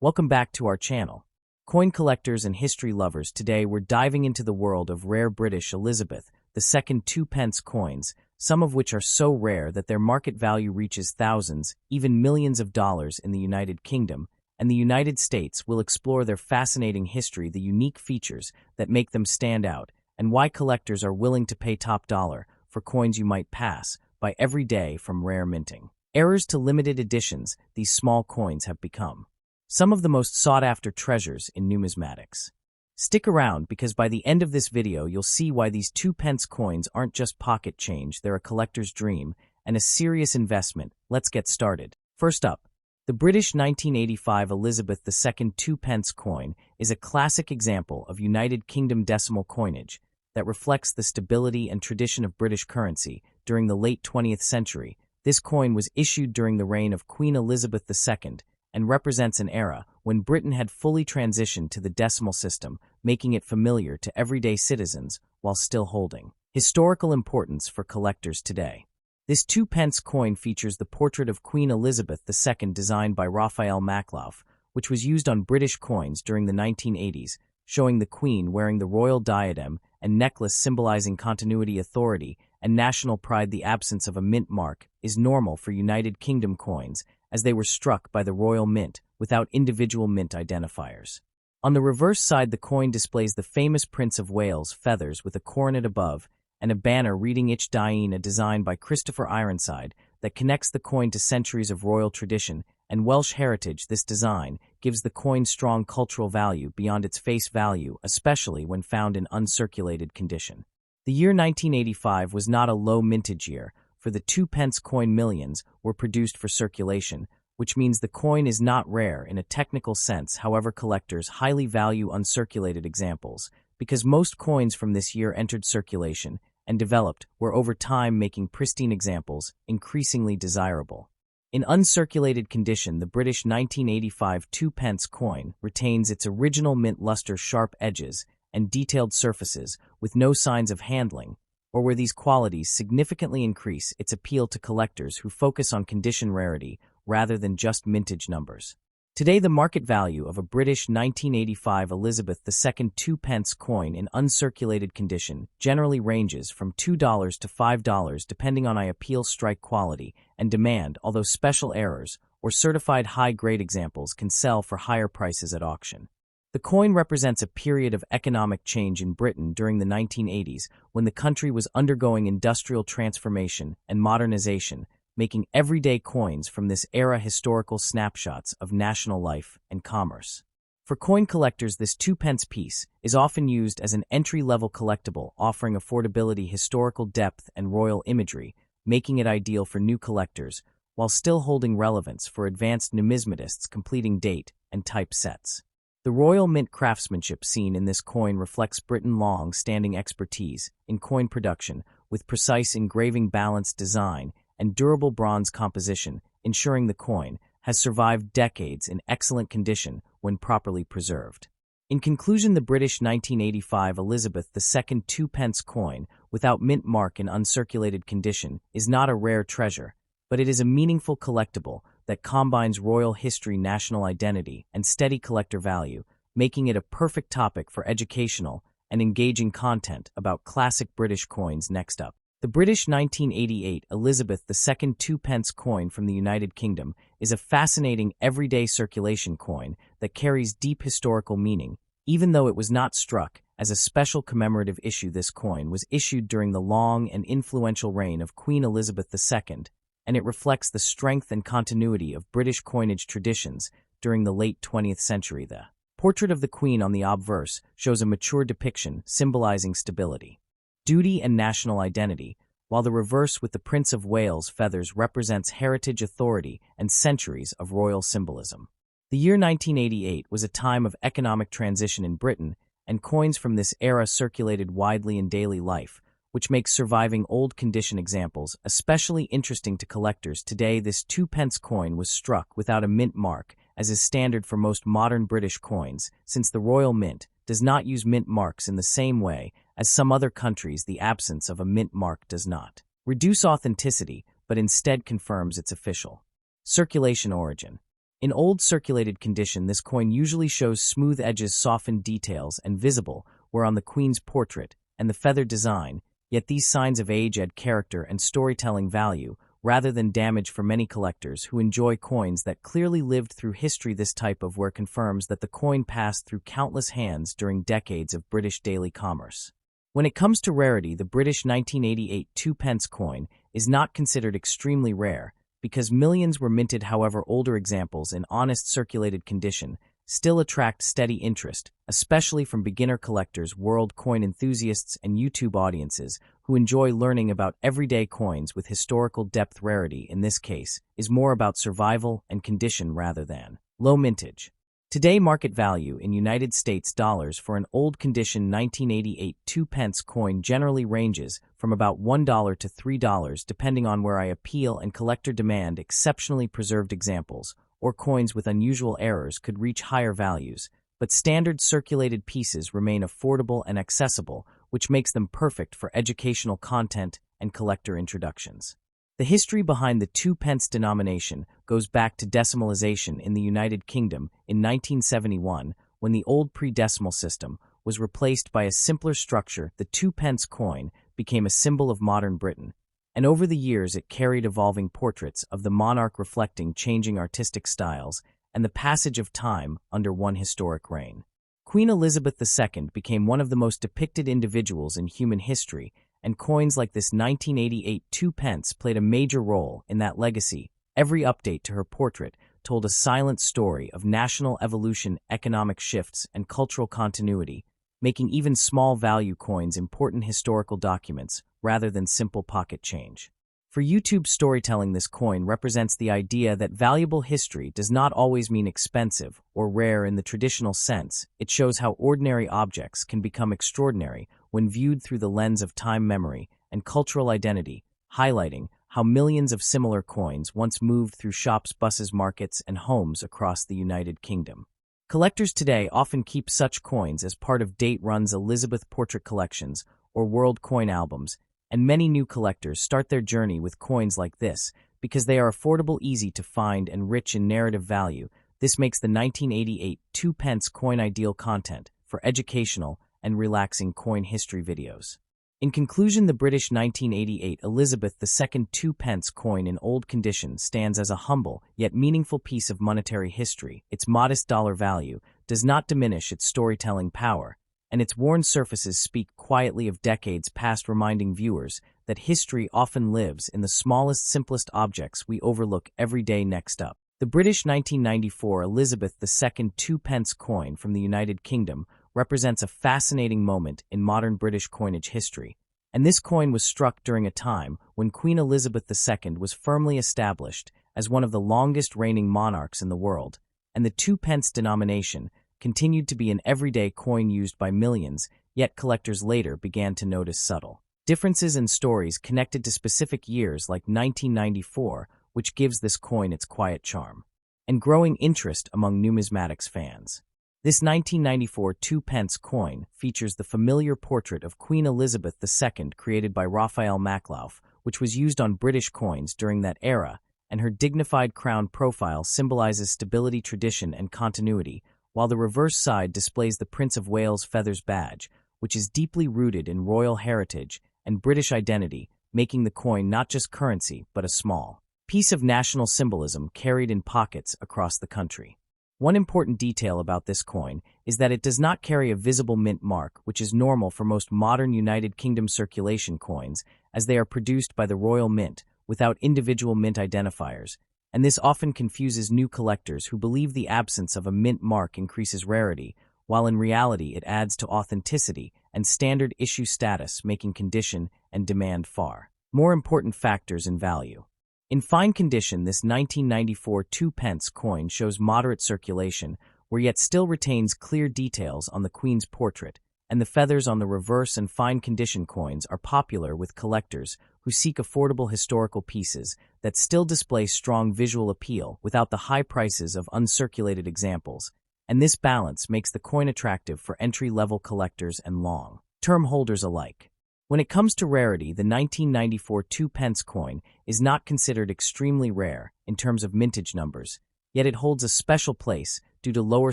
Welcome back to our channel. Coin collectors and history lovers, today we're diving into the world of rare British Elizabeth II 2-pence coins, some of which are so rare that their market value reaches thousands, even millions of dollars in the United Kingdom, and the United States. Will explore their fascinating history, the unique features that make them stand out, and why collectors are willing to pay top dollar for coins you might pass by every day. From rare minting errors to limited editions, these small coins have become some of the most sought-after treasures in numismatics. Stick around, because by the end of this video you'll see why these 2-pence coins aren't just pocket change, they're a collector's dream and a serious investment. Let's get started. First up, the British 1985 Elizabeth II 2-pence coin is a classic example of United Kingdom decimal coinage that reflects the stability and tradition of British currency. During the late 20th century, this coin was issued during the reign of Queen Elizabeth II and represents an era when Britain had fully transitioned to the decimal system, making it familiar to everyday citizens while still holding historical importance for collectors today. This 2-pence coin features the portrait of Queen Elizabeth II designed by Raphael Maklauf, which was used on British coins during the 1980s, showing the Queen wearing the royal diadem and necklace symbolizing continuity, authority, and national pride. The absence of a mint mark is normal for United Kingdom coins, as they were struck by the Royal Mint without individual mint identifiers. On the reverse side, the coin displays the famous Prince of Wales' feathers with a coronet above and a banner reading Ich Dine, a design by Christopher Ironside that connects the coin to centuries of royal tradition and Welsh heritage. This design gives the coin strong cultural value beyond its face value, especially when found in uncirculated condition. The year 1985 was not a low mintage year. For the 2-pence coin, millions were produced for circulation, which means the coin is not rare in a technical sense. However, collectors highly value uncirculated examples because most coins from this year entered circulation and developed were over time, making pristine examples increasingly desirable. In uncirculated condition, the British 1985 2-pence coin retains its original mint luster, sharp edges, and detailed surfaces with no signs of handling, or where these qualities significantly increase its appeal to collectors who focus on condition rarity rather than just mintage numbers. Today, the market value of a British 1985 Elizabeth II 2-pence coin in uncirculated condition generally ranges from $2 to $5, depending on appeal, strike quality, and demand, although special errors or certified high-grade examples can sell for higher prices at auction. The coin represents a period of economic change in Britain during the 1980s, when the country was undergoing industrial transformation and modernization, making everyday coins from this era historical snapshots of national life and commerce. For coin collectors, this 2-pence piece is often used as an entry-level collectible, offering affordability, historical depth, and royal imagery, making it ideal for new collectors, while still holding relevance for advanced numismatists completing date and type sets. The Royal Mint craftsmanship seen in this coin reflects Britain's long-standing expertise in coin production, with precise engraving, balanced design, and durable bronze composition, ensuring the coin has survived decades in excellent condition when properly preserved. In conclusion, the British 1985 Elizabeth II 2-pence coin, without mint mark in uncirculated condition, is not a rare treasure, but it is a meaningful collectible that combines royal history, national identity, and steady collector value, making it a perfect topic for educational and engaging content about classic British coins. Next up, the British 1988 Elizabeth II 2-pence coin from the United Kingdom is a fascinating everyday circulation coin that carries deep historical meaning. Even though it was not struck as a special commemorative issue, this coin was issued during the long and influential reign of Queen Elizabeth II, and it reflects the strength and continuity of British coinage traditions during the late 20th century. The portrait of the Queen on the obverse shows a mature depiction symbolizing stability, duty, and national identity, while the reverse with the Prince of Wales' feathers represents heritage, authority, and centuries of royal symbolism. The year 1988 was a time of economic transition in Britain, and coins from this era circulated widely in daily life, which makes surviving old condition examples especially interesting to collectors. Today, this 2-pence coin was struck without a mint mark, as is standard for most modern British coins, since the Royal Mint does not use mint marks in the same way as some other countries. The absence of a mint mark does not reduce authenticity, but instead confirms its official circulation origin. In old circulated condition, this coin usually shows smooth edges, softened details, and visible, where on the queen's portrait, and the feathered design, yet these signs of age add character and storytelling value, rather than damage for many collectors who enjoy coins that clearly lived through history. This type of wear confirms that the coin passed through countless hands during decades of British daily commerce. When it comes to rarity, the British 1988 2-pence coin is not considered extremely rare, because millions were minted. However, older examples in honest circulated condition still attract steady interest, especially from beginner collectors, world coin enthusiasts, and YouTube audiences who enjoy learning about everyday coins with historical depth. Rarity, in this case, is more about survival and condition rather than low mintage. Today, market value in United States dollars for an old condition 1988 2-pence coin generally ranges from about $1 to $3 depending on where I appeal and collector demand. Exceptionally preserved examples or coins with unusual errors could reach higher values, but standard circulated pieces remain affordable and accessible, which makes them perfect for educational content and collector introductions. The history behind the 2-pence denomination goes back to decimalization in the United Kingdom in 1971, when the old pre-decimal system was replaced by a simpler structure. The 2-pence coin became a symbol of modern Britain, and over the years it carried evolving portraits of the monarch reflecting changing artistic styles and the passage of time under one historic reign. Queen Elizabeth II became one of the most depicted individuals in human history, and coins like this 1988 2-pence played a major role in that legacy. Every update to her portrait told a silent story of national evolution, economic shifts, and cultural continuity, making even small value coins important historical documents rather than simple pocket change. For YouTube storytelling, this coin represents the idea that valuable history does not always mean expensive or rare in the traditional sense. It shows how ordinary objects can become extraordinary when viewed through the lens of time, memory, and cultural identity, highlighting how millions of similar coins once moved through shops, buses, markets, and homes across the United Kingdom. Collectors today often keep such coins as part of date-runs, Elizabeth portrait collections, or world coin albums, and many new collectors start their journey with coins like this because they are affordable, easy to find, and rich in narrative value. This makes the 1988 2-pence coin ideal content for educational and relaxing coin history videos. In conclusion, the British 1988 Elizabeth II 2-pence coin in old condition stands as a humble yet meaningful piece of monetary history. Its modest dollar value does not diminish its storytelling power, and its worn surfaces speak quietly of decades past, reminding viewers that history often lives in the smallest, simplest objects we overlook every day. Next up, the British 1994 Elizabeth II 2-pence coin from the United Kingdom represents a fascinating moment in modern British coinage history, and this coin was struck during a time when Queen Elizabeth II was firmly established as one of the longest reigning monarchs in the world, and the 2-pence denomination continued to be an everyday coin used by millions, yet collectors later began to notice subtle differences in stories connected to specific years like 1994, which gives this coin its quiet charm and growing interest among numismatics fans. This 1994 2-pence coin features the familiar portrait of Queen Elizabeth II created by Raphael Maklauf, which was used on British coins during that era, and her dignified crown profile symbolizes stability, tradition, and continuity, while the reverse side displays the Prince of Wales feathers badge, which is deeply rooted in royal heritage and British identity, making the coin not just currency but a small piece of national symbolism carried in pockets across the country. One important detail about this coin is that it does not carry a visible mint mark, which is normal for most modern United Kingdom circulation coins, as they are produced by the Royal Mint without individual mint identifiers, and this often confuses new collectors who believe the absence of a mint mark increases rarity, while in reality it adds to authenticity and standard issue status, making condition and demand far more important factors in value. In fine condition, this 1994 2-pence coin shows moderate circulation, where yet still retains clear details on the Queen's portrait, and the feathers on the reverse and fine condition coins are popular with collectors who seek affordable historical pieces that still display strong visual appeal without the high prices of uncirculated examples, and this balance makes the coin attractive for entry-level collectors and long-term holders alike. When it comes to rarity, the 1994 2-pence coin is not considered extremely rare in terms of mintage numbers, yet it holds a special place due to lower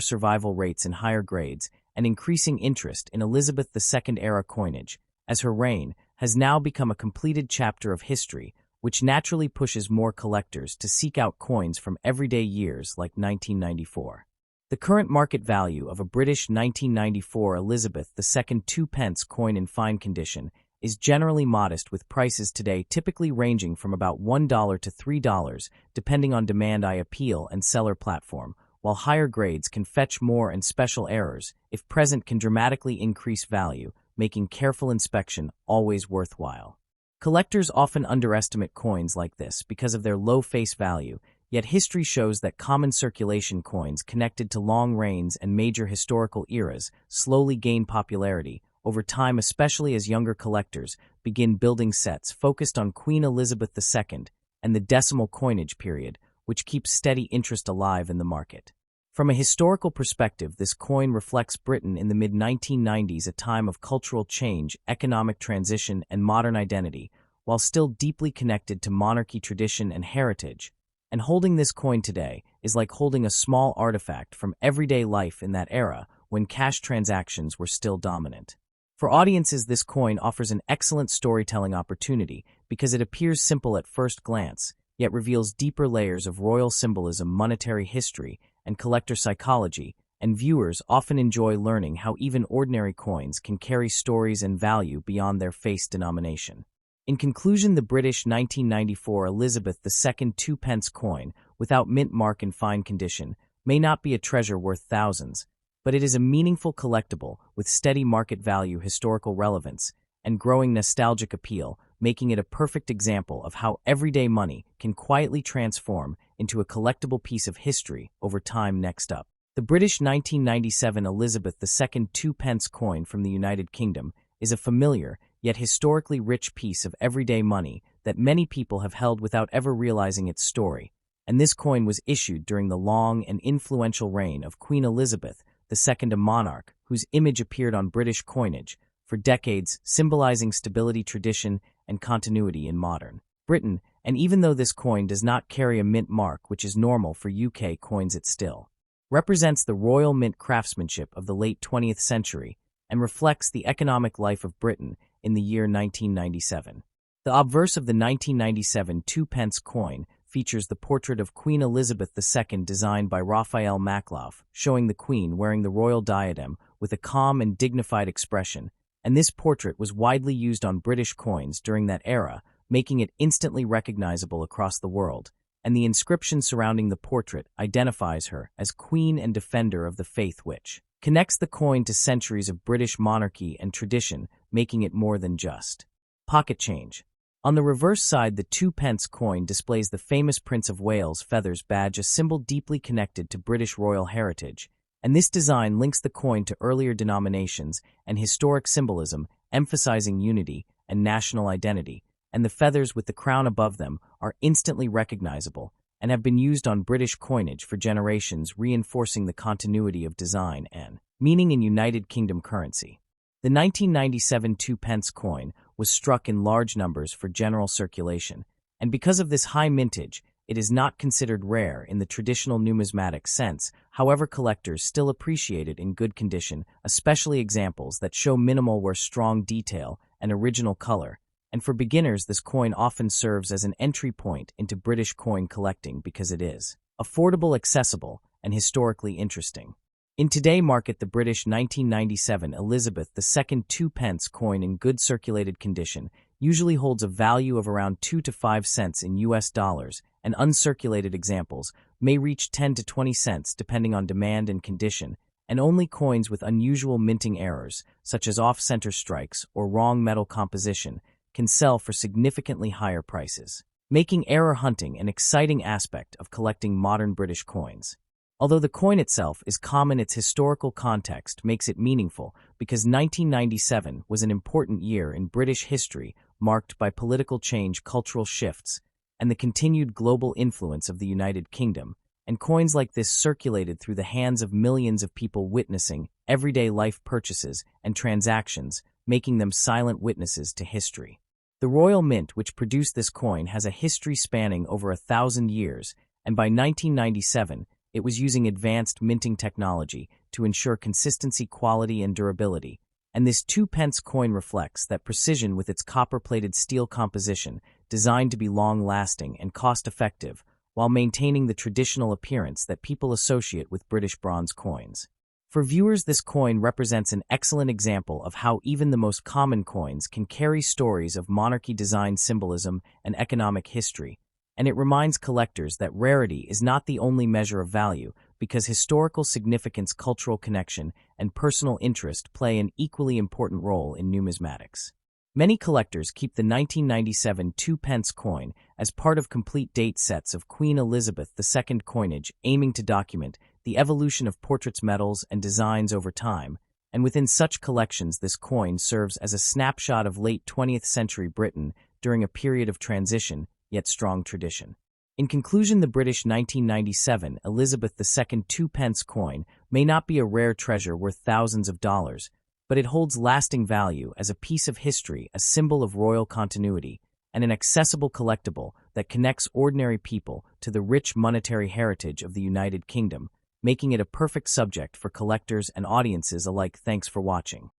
survival rates in higher grades and increasing interest in Elizabeth II-era coinage, as her reign has now become a completed chapter of history, which naturally pushes more collectors to seek out coins from everyday years like 1994. The current market value of a British 1994 Elizabeth II 2-pence coin in fine condition is generally modest, with prices today typically ranging from about $1 to $3, depending on demand, appeal, and seller platform, while higher grades can fetch more and special errors, if present, can dramatically increase value, making careful inspection always worthwhile. Collectors often underestimate coins like this because of their low face value, yet history shows that common circulation coins connected to long reigns and major historical eras slowly gain popularity over time, especially as younger collectors begin building sets focused on Queen Elizabeth II and the decimal coinage period, which keeps steady interest alive in the market. From a historical perspective, this coin reflects Britain in the mid-1990s, a time of cultural change, economic transition, and modern identity, while still deeply connected to monarchy tradition and heritage. And holding this coin today is like holding a small artifact from everyday life in that era when cash transactions were still dominant. For audiences, this coin offers an excellent storytelling opportunity because it appears simple at first glance, yet reveals deeper layers of royal symbolism, monetary history, and collector psychology, and viewers often enjoy learning how even ordinary coins can carry stories and value beyond their face denomination. In conclusion, the British 1994 Elizabeth II 2-pence coin, without mint mark in fine condition, may not be a treasure worth thousands, but it is a meaningful collectible with steady market value, historical relevance, and growing nostalgic appeal, making it a perfect example of how everyday money can quietly transform into a collectible piece of history over time. Next up, the British 1997 Elizabeth II 2-pence coin from the United Kingdom is a familiar yet historically rich piece of everyday money that many people have held without ever realizing its story, and this coin was issued during the long and influential reign of Queen Elizabeth II, a monarch whose image appeared on British coinage for decades, symbolizing stability, tradition, and continuity in modern Britain. And even though this coin does not carry a mint mark, which is normal for UK coins, it still represents the royal mint craftsmanship of the late 20th century and reflects the economic life of Britain in the year 1997. The obverse of the 1997 2-pence coin features the portrait of Queen Elizabeth II designed by Raphael Makloff, showing the Queen wearing the royal diadem with a calm and dignified expression, and this portrait was widely used on British coins during that era, making it instantly recognizable across the world, and the inscription surrounding the portrait identifies her as Queen and Defender of the Faith, which connects the coin to centuries of British monarchy and tradition, making it more than just pocket change. On the reverse side, the 2-pence coin displays the famous Prince of Wales' feathers badge, a symbol deeply connected to British royal heritage, and this design links the coin to earlier denominations and historic symbolism, emphasizing unity and national identity, and the feathers with the crown above them are instantly recognizable and have been used on British coinage for generations, reinforcing the continuity of design and meaning in United Kingdom currency. The 1997 2-pence coin was struck in large numbers for general circulation, and because of this high mintage, it is not considered rare in the traditional numismatic sense. However, collectors still appreciate it in good condition, especially examples that show minimal wear, strong detail, and original color. And for beginners, this coin often serves as an entry point into British coin collecting because it is affordable, accessible, and historically interesting. In today's market, the British 1997 Elizabeth II 2-pence coin in good circulated condition usually holds a value of around 2 to 5 cents in US dollars, and uncirculated examples may reach 10 to 20 cents depending on demand and condition, and only coins with unusual minting errors, such as off-center strikes or wrong metal composition, can sell for significantly higher prices, making error hunting an exciting aspect of collecting modern British coins. Although the coin itself is common, its historical context makes it meaningful because 1997 was an important year in British history, marked by political change, cultural shifts, and the continued global influence of the United Kingdom, and coins like this circulated through the hands of millions of people, witnessing everyday life purchases and transactions, making them silent witnesses to history. The Royal Mint, which produced this coin, has a history spanning over 1,000 years, and by 1997, it was using advanced minting technology to ensure consistency, quality, and durability. And this 2p coin reflects that precision with its copper-plated steel composition, designed to be long-lasting and cost-effective, while maintaining the traditional appearance that people associate with British bronze coins. For viewers, this coin represents an excellent example of how even the most common coins can carry stories of monarchy design symbolism and economic history, and it reminds collectors that rarity is not the only measure of value, because historical significance, cultural connection, and personal interest play an equally important role in numismatics. Many collectors keep the 1997 2p coin as part of complete date sets of Queen Elizabeth II coinage, aiming to document the evolution of portraits, medals, and designs over time, and within such collections this coin serves as a snapshot of late 20th century Britain during a period of transition, yet strong tradition. In conclusion, the British 1997 Elizabeth II 2p coin may not be a rare treasure worth thousands of dollars, but it holds lasting value as a piece of history, a symbol of royal continuity, and an accessible collectible that connects ordinary people to the rich monetary heritage of the United Kingdom, making it a perfect subject for collectors and audiences alike. Thanks for watching.